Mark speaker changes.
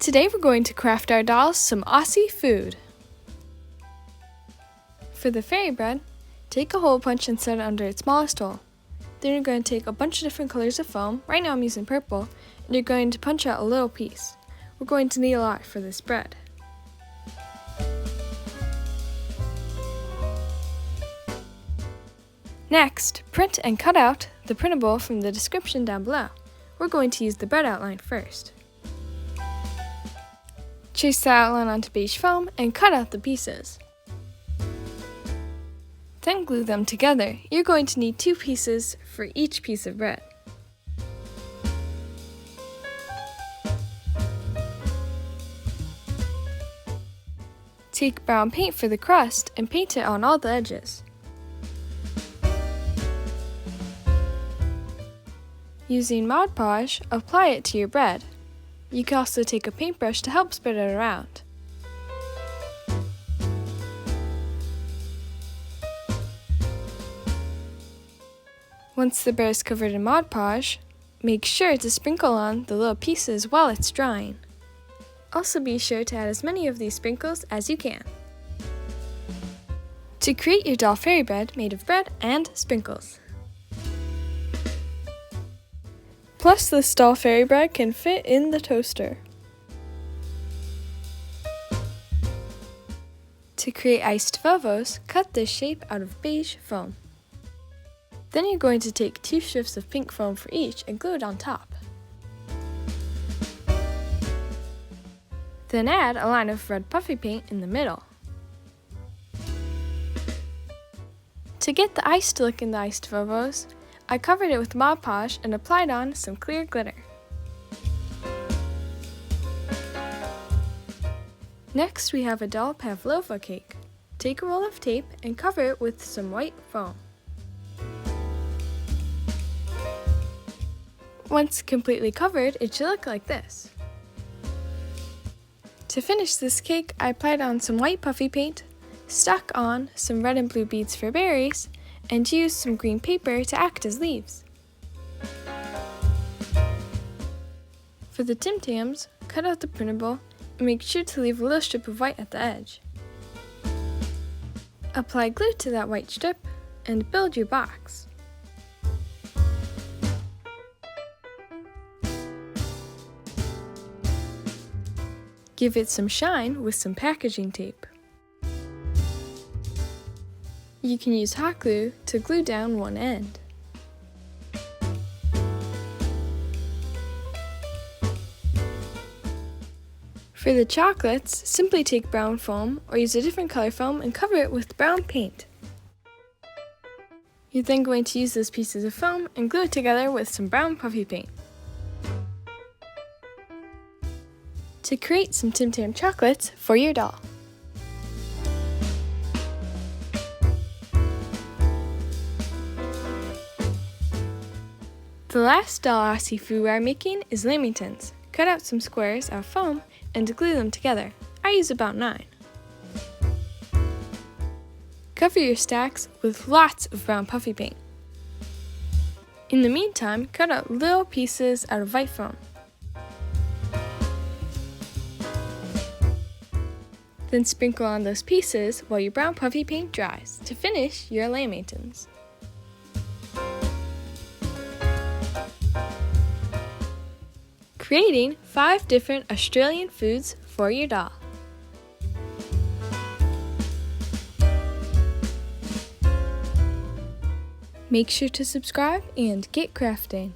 Speaker 1: Today we're going to craft our dolls some Aussie food. For the fairy bread, take a hole punch and set it under its smallest hole. Then you're going to take a bunch of different colors of foam, right now I'm using purple, and you're going to punch out a little piece. We're going to need a lot for this bread. Next, print and cut out the printable from the description down below. We're going to use the bread outline first. Trace the outline onto beige foam and cut out the pieces. Then glue them together. You're going to need 2 pieces for each piece of bread. Take brown paint for the crust and paint it on all the edges. Using Mod Podge, apply it to your bread. You can also take a paintbrush to help spread it around. Once the bread is covered in Mod Podge, make sure to sprinkle on the little pieces while it's drying. Also be sure to add as many of these sprinkles as you can. To create your doll fairy bread made of bread and sprinkles. Plus, this doll fairy bread can fit in the toaster. To create iced vovos, cut this shape out of beige foam. Then you're going to take 2 strips of pink foam for each and glue it on top. Then add a line of red puffy paint in the middle. To get the iced look in the iced vovos, I covered it with Mod Podge and applied on some clear glitter. Next, we have a doll Pavlova cake. Take a roll of tape and cover it with some white foam. Once completely covered, it should look like this. To finish this cake, I applied on some white puffy paint, stuck on some red and blue beads for berries, and used some green paper to act as leaves. For the Tams, cut out the printable and make sure to leave a little strip of white at the edge. Apply glue to that white strip and build your box. Give it some shine with some packaging tape. You can use hot glue to glue down one end. For the chocolates, simply take brown foam or use a different color foam and cover it with brown paint. You're then going to use those pieces of foam and glue it together with some brown puffy paint. To create some Tim Tam chocolates for your doll. The last doll Aussie food we're making is Lamingtons. Cut out some squares of foam and glue them together. I use about 9. Cover your stacks with lots of brown puffy paint. In the meantime, cut out little pieces out of white foam. Then sprinkle on those pieces while your brown puffy paint dries to finish your Lamingtons. Creating 5 different Australian foods for your doll. Make sure to subscribe and get crafting.